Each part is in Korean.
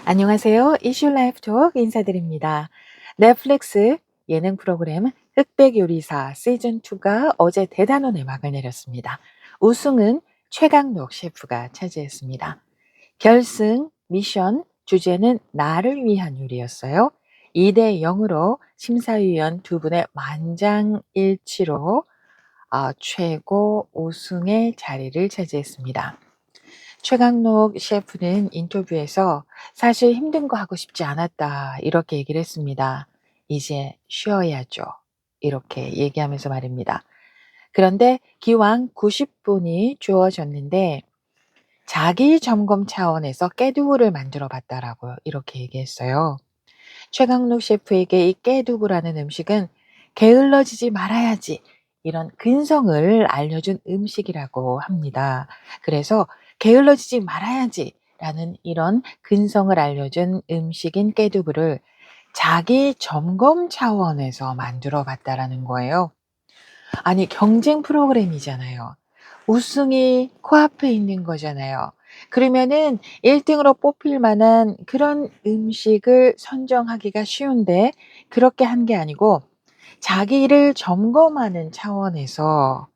안녕하세요. 이슈 라이프 톡 인사드립니다. 넷플릭스 예능 프로그램 흑백 요리사 시즌 2가 어제 대단원의 막을 내렸습니다. 우승은 최강록 셰프가 차지했습니다. 결승 미션 주제는 나를 위한 요리였어요. 2대 0으로 심사위원 두 분의 만장일치로 최고 우승의 자리를 차지했습니다. 최강록 셰프는 인터뷰에서 "사실 힘든 거 하고 싶지 않았다." 이렇게 얘기를 했습니다. "이제 쉬어야죠." 이렇게 얘기하면서 말입니다. 그런데 기왕 90분이 주어졌는데 자기 점검 차원에서 깨두부를 만들어 봤다라고 이렇게 얘기했어요. 최강록 셰프에게 이 깨두부라는 음식은 게을러지지 말아야지 이런 근성을 알려준 음식이라고 합니다. 그래서 게을러지지 말아야지라는 이런 근성을 알려준 음식인 깨두부를 자기 점검 차원에서 만들어 봤다라는 거예요. 아니 경쟁 프로그램이잖아요. 우승이 코앞에 있는 거잖아요. 그러면은 1 등으로 뽑힐 만한 그런 음식을 선정하기가 쉬운데 그렇게 한 게 아니고 자기를 점검하는 차원에서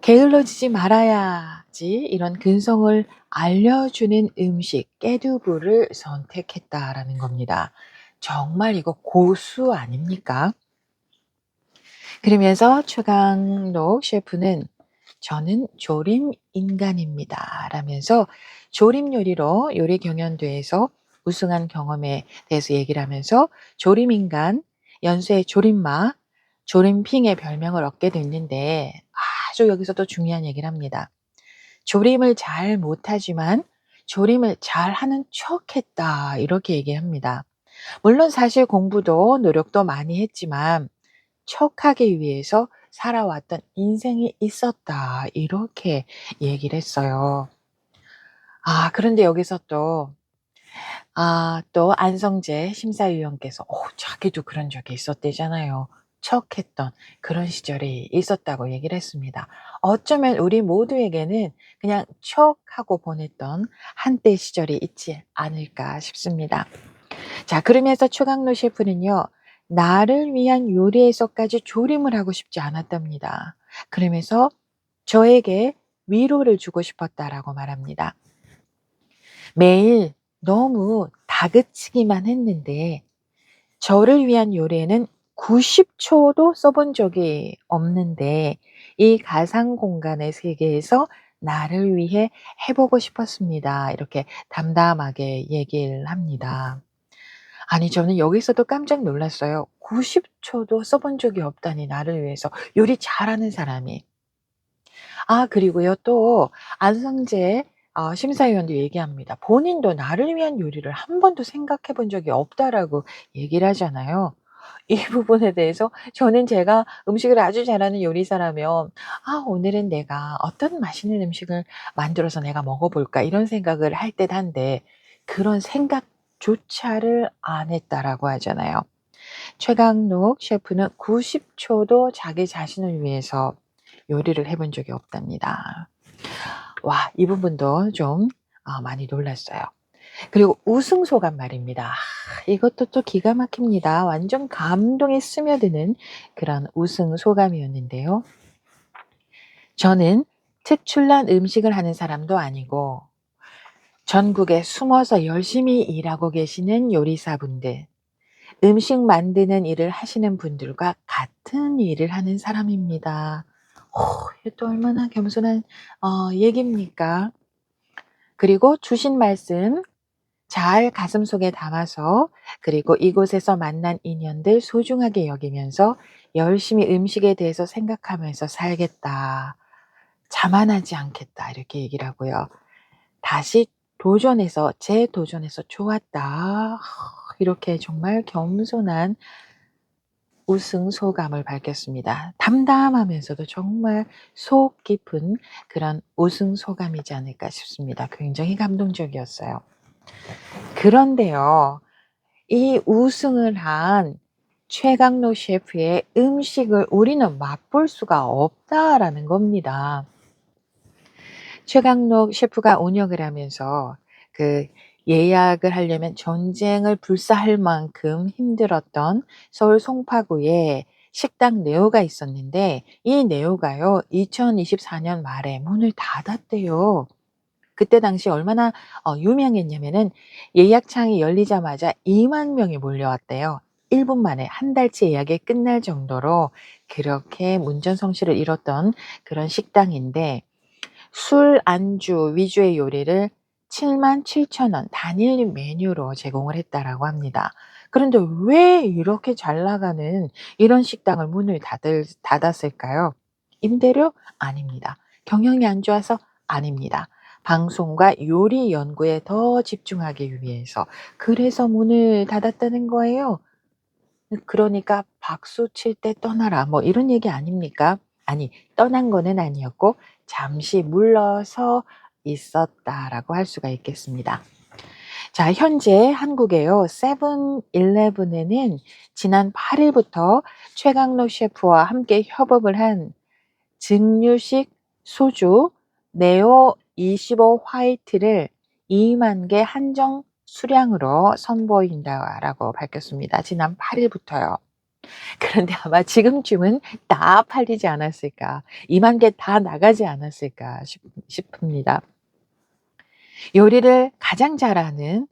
'게을러지지 말아야지.' 이런 근성을 알려주는 음식 깨두부를 선택했다라는 겁니다. 정말 이거 고수 아닙니까? 그러면서 최강록 셰프는 "저는 조림 인간입니다." 라면서 조림 요리로 요리 경연대회에서 우승한 경험에 대해서 얘기를 하면서 조림 인간, 연쇄 조림마, 조림핑의 별명을 얻게 됐는데 아주 여기서 또 중요한 얘기를 합니다. "조림을 잘 못하지만 조림을 잘하는 척했다." 이렇게 얘기합니다. 물론 사실 공부도 노력도 많이 했지만 척하기 위해서 살아왔던 인생이 있었다. 이렇게 얘기를 했어요. 그런데 여기서 또 안성재 심사위원께서 자기도 그런 적이 있었대잖아요. 척했던 그런 시절이 있었다고 얘기를 했습니다. 어쩌면 우리 모두에게는 그냥 척하고 보냈던 한때 시절이 있지 않을까 싶습니다. 자 그러면서 최강록 셰프는요. 나를 위한 요리에서까지 조림을 하고 싶지 않았답니다. 그러면서 저에게 위로를 주고 싶었다라고 말합니다. 매일 너무 다그치기만 했는데 저를 위한 요리에는 90 초도 써본 적이 없는데 이 가상 공간의 세계에서 나를 위해 해 보고 싶었습니다. 이렇게 담담하게 얘기를 합니다. 아니 저는 여기서도 깜짝 놀랐어요. 90 초도 써본 적이 없다니 나를 위해서. 요리 잘하는 사람이. 그리고요 또 안성재 심사위원도 얘기합니다. 본인도 "나를 위한 요리를 한 번도 생각해 본 적이 없다."라고 얘기를 하잖아요. 이 부분에 대해서 저는 제가 음식을 아주 잘하는 요리사라면 '오늘은 내가 어떤 맛있는 음식을 만들어서 내가 먹어 볼까.' 이런 생각을 할 듯한데 그런 생각조차를 안 했다라고 하잖아요. 최강록 셰프는 90 초도 자기 자신을 위해서 요리를 해본 적이 없답니다. 와 이 부분도 좀 많이 놀랐어요. 그리고 우승 소감 말입니다. 이것도 또 기가 막힙니다. 완전 감동이 스며드는 그런 우승 소감이었는데요. "저는 특출난 음식을 하는 사람도 아니고 전국에 숨어서 열심히 일하고 계시는 요리사분들, 음식 만드는 일을 하시는 분들과 같은 일을 하는 사람입니다." 이게 또 얼마나 겸손한 얘기입니까? 그리고 주신 말씀 잘 가슴속에 담아서 그리고 이곳에서 만난 인연들 소중하게 여기면서 열심히 음식에 대해서 생각하면서 살겠다. 자만하지 않겠다. 이렇게 얘기를 하고요. 다시 재도전해서 좋았다. 이렇게 정말 겸손한 우승 소감을 밝혔습니다. 담담하면서도 정말 속 깊은 그런 우승 소감이지 않을까 싶습니다. 굉장히 감동적이었어요. 그런데요. 이 우승을 한 최강록 셰프의 음식을 우리는 맛볼 수가 없다라는 겁니다. 최강록 셰프가 운영을 하면서 그 예약을 하려면 전쟁을 불사할 만큼 힘들었던 서울 송파구에 식당 네오가 있었는데 이 네오가요 2024년 말에 문을 닫았대요. 그때 당시 얼마나 유명했냐면은 예약창이 열리자마자 2만 명이 몰려왔대요. 1분 만에 한 달치 예약이 끝날 정도로 그렇게 문전성시를 이뤘던 그런 식당인데 술, 안주 위주의 요리를 77,000원 단일 메뉴로 제공을 했다라고 합니다. 그런데 왜 이렇게 잘 나가는 이런 식당을 문을 닫았을까요? 임대료? 아닙니다. 경영이 안 좋아서? 아닙니다. 방송과 요리 연구에 더 집중하기 위해서 그래서 문을 닫았다는 거예요. 그러니까 "박수 칠 때 떠나라." 뭐 이런 얘기 아닙니까? 아니 떠난 거는 아니었고 잠시 물러서 있었다라고 할 수가 있겠습니다. 자 현재 한국에요. 세븐일레븐에는 지난 8 일부터 최강록 셰프와 함께 협업을 한 증류식 소주 네오 25 화이트를 2만 개 한정 수량으로 선보인다라고 밝혔습니다. 지난 8 일부터요. 그런데 아마 지금쯤은 다 팔리지 않았을까. 2만 개 다 나가지 않았을까 싶습니다. 요리를 가장 잘하는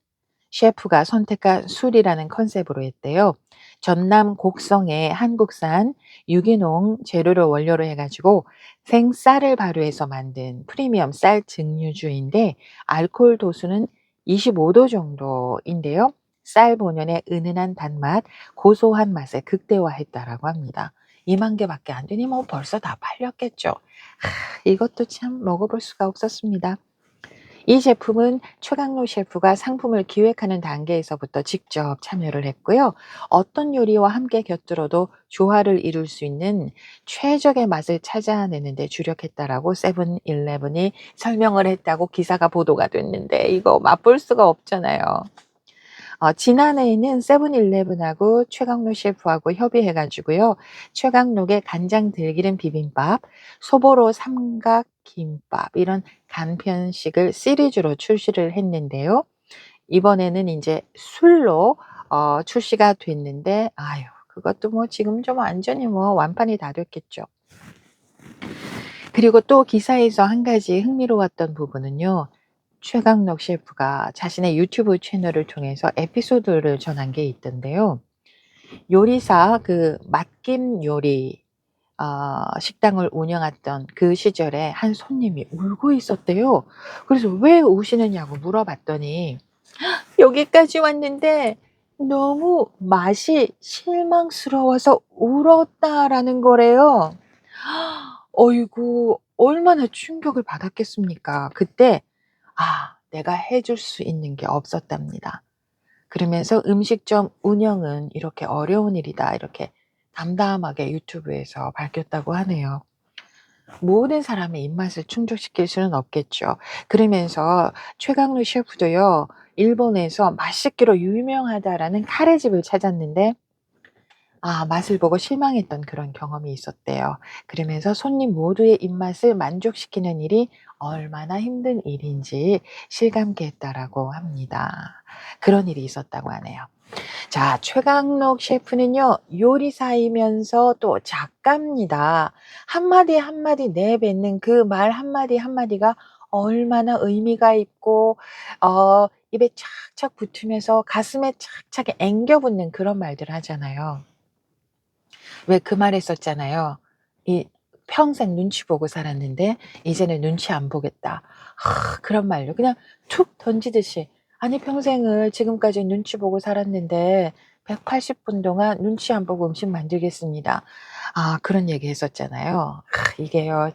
셰프가 선택한 술이라는 컨셉으로 했대요. 전남 곡성의 한국산 유기농 재료를 원료로 해 가지고 생쌀을 발효해서 만든 프리미엄 쌀 증류주인데 알코올 도수는 25도 정도인데요. 쌀 본연의 은은한 단맛, 고소한 맛을 극대화했다라고 합니다. 2만 개밖에 안 되니 뭐 벌써 다 팔렸겠죠. 이것도 참 먹어볼 수가 없었습니다. 이 제품은 최강록 셰프가 상품을 기획하는 단계에서부터 직접 참여를 했고요. 어떤 요리와 함께 곁들여도 조화를 이룰 수 있는 최적의 맛을 찾아내는 데 주력했다라고 세븐일레븐이 설명을 했다고 기사가 보도가 됐는데 이거 맛볼 수가 없잖아요. 지난해에는 세븐일레븐하고 최강록 셰프하고 협의해 가지고요. 최강록의 간장 들기름 비빔밥, 소보로 삼각김밥 이런 간편식을 시리즈로 출시를 했는데요. 이번에는 인제 술로 출시가 됐는데 아유 그것도 뭐 지금 좀 완전히 뭐 완판이 다 됐겠죠. 그리고 또 기사에서 한 가지 흥미로웠던 부분은요. 최강록 셰프가 자신의 유튜브 채널을 통해서 에피소드를 전한 게 있던데요. 요리사 그 맛김 요리 식당을 운영했던 그 시절에 한 손님이 울고 있었대요. 그래서 "왜 우시느냐."고 물어봤더니 "여기까지 왔는데 너무 맛이 실망스러워서 울었다."라는 거래요. 어이구 얼마나 충격을 받았겠습니까. 그때 '아 내가 해줄 수 있는 게 없었답니다.' 그러면서 "음식점 운영은 이렇게 어려운 일이다." 이렇게 담담하게 유튜브에서 밝혔다고 하네요. 모든 사람의 입맛을 충족시킬 수는 없겠죠. 그러면서 최강록 셰프도요. 일본에서 "맛있기로 유명하다."라는 카레집을 찾았는데 맛을 보고 실망했던 그런 경험이 있었대요. 그러면서 손님 모두의 입맛을 만족시키는 일이 얼마나 힘든 일인지 실감케 했다라고 합니다. 그런 일이 있었다고 하네요. 자, 최강록 셰프는요, 요리사이면서 또 작가입니다. 한마디 한마디 내뱉는 그 말 한마디 한마디가 얼마나 의미가 있고, 입에 착착 붙으면서 가슴에 착착 앵겨붙는 그런 말들 하잖아요. 왜 그 말 했었잖아요. 이 "평생 눈치 보고 살았는데 이제는 눈치 안 보겠다." 그런 말로 그냥 툭 던지듯이 아니 평생을 지금까지 눈치 보고 살았는데 180분 동안 눈치 안 보고 음식 만들겠습니다. 그런 얘기 했었잖아요. 이게요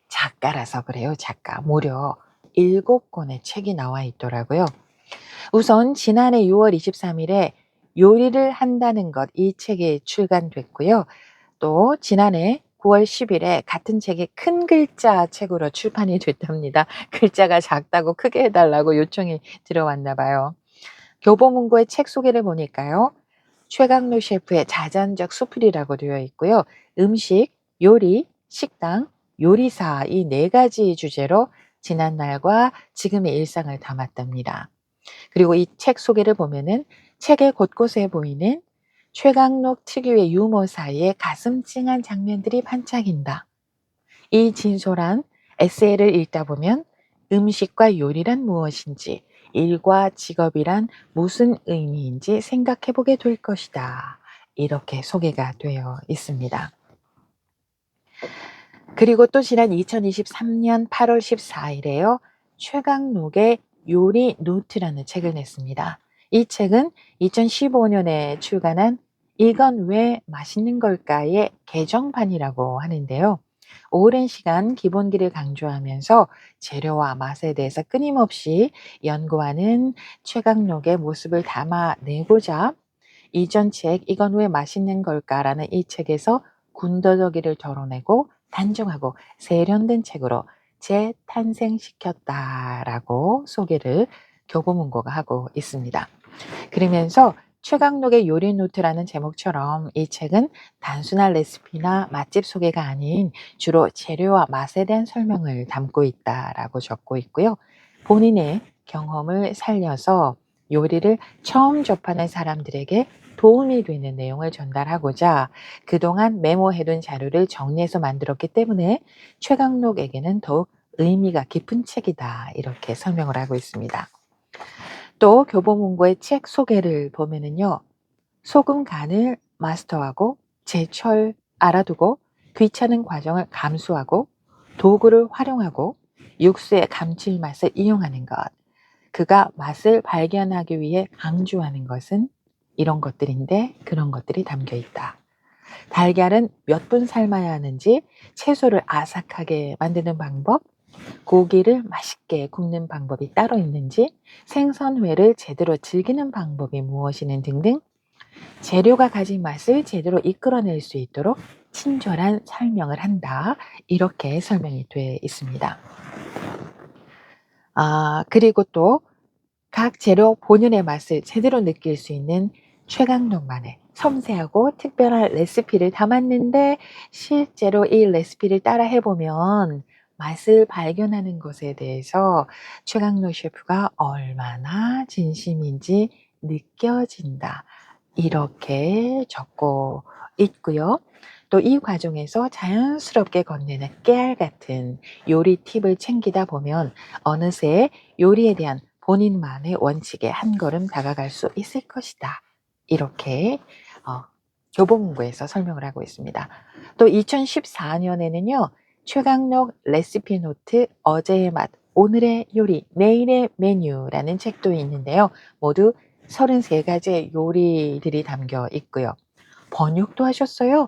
작가라서 그래요 작가. 무려 7 권의 책이 나와 있더라고요. 우선 지난해 6월 23 일에 요리를 한다는 것 이 책이 출간됐고요. 또 지난해 9월 10 일에 같은 책이 큰 글자 책으로 출판이 됐답니다. 글자가 작다고 크게 해 달라고 요청이 들어왔나 봐요. 교보문고의 책 소개를 보니까요. 최강록 셰프의 자전적 수필이라고 되어 있고요. 음식, 요리, 식당, 요리사 이 4 가지 주제로 지난날과 지금의 일상을 담았답니다. 그리고 이 책 소개를 보면은 책의 곳곳에 보이는 최강록 특유의 유머 사이에 가슴 찡한 장면들이 반짝인다. 이 진솔한 에세이를 읽다 보면 음식과 요리란 무엇인지, 일과 직업이란 무슨 의미인지 생각해 보게 될 것이다. 이렇게 소개가 되어 있습니다. 그리고 또 지난 2023년 8월 14일에요. 최강록의 요리 노트라는 책을 냈습니다. 이 책은 2015년에 출간한 이건 왜 맛있는 걸까의 개정판이라고 하는데요. 오랜 시간 기본기를 강조하면서 재료와 맛에 대해서 끊임없이 연구하는 최강록의 모습을 담아내고자 이전 책 이건 왜 맛있는 걸까라는 이 책에서 군더더기를 덜어내고 단정하고 세련된 책으로 재탄생시켰다라고 소개를 교보문고가 하고 있습니다. 그러면서 최강록의 요리 노트라는 제목처럼 이 책은 단순한 레시피나 맛집 소개가 아닌 주로 재료와 맛에 대한 설명을 담고 있다라고 적고 있고요. 본인의 경험을 살려서 요리를 처음 접하는 사람들에게 도움이 되는 내용을 전달하고자 그동안 메모해둔 자료를 정리해서 만들었기 때문에 최강록에게는 더욱 의미가 깊은 책이다. 이렇게 설명을 하고 있습니다. 또 교보문고의 책 소개를 보면은요. 소금 간을 마스터하고 제철 알아두고 귀찮은 과정을 감수하고 도구를 활용하고 육수의 감칠맛을 이용하는 것. 그가 맛을 발견하기 위해 강조하는 것은 이런 것들인데 그런 것들이 담겨 있다. 달걀은 몇 분 삶아야 하는지, 채소를 아삭하게 만드는 방법, 고기를 맛있게 굽는 방법이 따로 있는지, 생선회를 제대로 즐기는 방법이 무엇이는 등등 재료가 가진 맛을 제대로 이끌어낼 수 있도록 친절한 설명을 한다. 이렇게 설명이 되어 있습니다. 그리고 또 각 재료 본연의 맛을 제대로 느낄 수 있는 최강록만의 섬세하고 특별한 레시피를 담았는데 실제로 이 레시피를 따라 해보면 맛을 발견하는 것에 대해서 최강록 셰프가 얼마나 진심인지 느껴진다. 이렇게 적고 있고요. 또 이 과정에서 자연스럽게 건네는 깨알 같은 요리 팁을 챙기다 보면 어느새 요리에 대한 본인만의 원칙에 한 걸음 다가갈 수 있을 것이다. 이렇게 교보문고에서 설명을 하고 있습니다. 또 2014년에는요. 최강록 레시피 노트 어제의 맛, 오늘의 요리, 내일의 메뉴라는 책도 있는데요. 모두 33가지의 요리들이 담겨 있고요. 번역도 하셨어요.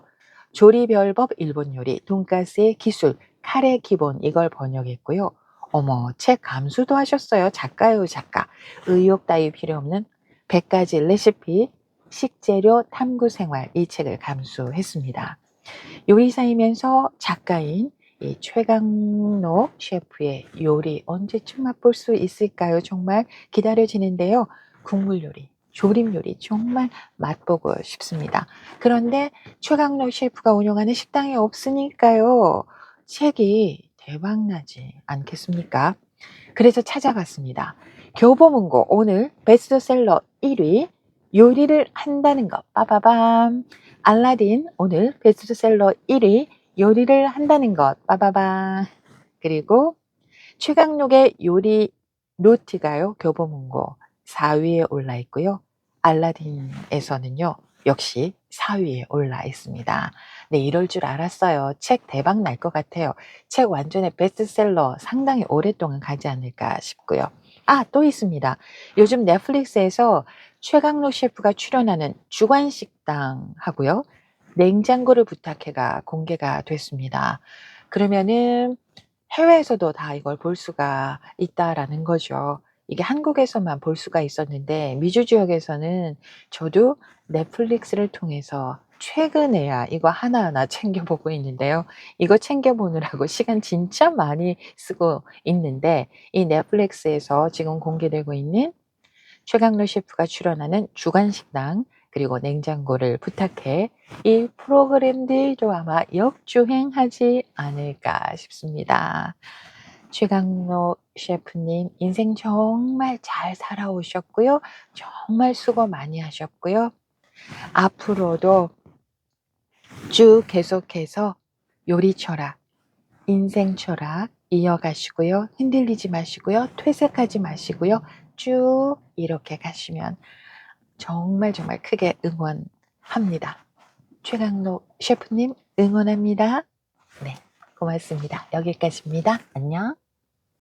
조리별법 일본 요리, 돈가스의 기술, 카레 기본 이걸 번역했고요. 어머, 책 감수도 하셨어요. 작가요, 작가. 의욕 따위 필요 없는 100가지 레시피, 식재료 탐구 생활 이 책을 감수했습니다. 요리사이면서 작가인 이 최강록 셰프의 요리 언제쯤 맛볼 수 있을까요? 정말 기다려지는데요. 국물 요리, 조림 요리 정말 맛보고 싶습니다. 그런데 최강록 셰프가 운영하는 식당이 없으니까요. 책이 대박나지 않겠습니까? 그래서 찾아봤습니다. 교보문고 오늘 베스트셀러 1위 요리를 한다는 것 빠바밤. 알라딘 오늘 베스트셀러 1위 요리를 한다는 것 빠바밤. 그리고 최강록의 요리 노트가요. 교보문고 4위에 올라 있고요. 알라딘에서는요. 역시 4위에 올라 있습니다. 네, 이럴 줄 알았어요. 책 대박 날 것 같아요. 책 완전히 베스트셀러 상당히 오랫동안 가지 않을까 싶고요. 또 있습니다. 요즘 넷플릭스에서 최강록 셰프가 출연하는 주관식당 하고요. 냉장고를 부탁해가 공개가 됐습니다. 그러면은 해외에서도 다 이걸 볼 수가 있다라는 거죠. 이게 한국에서만 볼 수가 있었는데 미주 지역에서는 저도 넷플릭스를 통해서 최근에야 이거 하나하나 챙겨보고 있는데요. 이거 챙겨보느라고 시간 진짜 많이 쓰고 있는데 이 넷플릭스에서 지금 공개되고 있는 최강록 셰프가 출연하는 주간식당 그리고 냉장고를 부탁해 이 프로그램들도 아마 역주행하지 않을까 싶습니다. 최강록 셰프님 인생 정말 잘 살아오셨고요. 정말 수고 많이 하셨고요. 앞으로도 쭉 계속해서 요리 철학, 인생 철학 이어가시고요. 흔들리지 마시고요. 퇴색하지 마시고요. 쭉 이렇게 가시면 정말 크게 응원합니다. 최강록 셰프님 응원합니다. 네, 고맙습니다. 여기까지입니다. 안녕.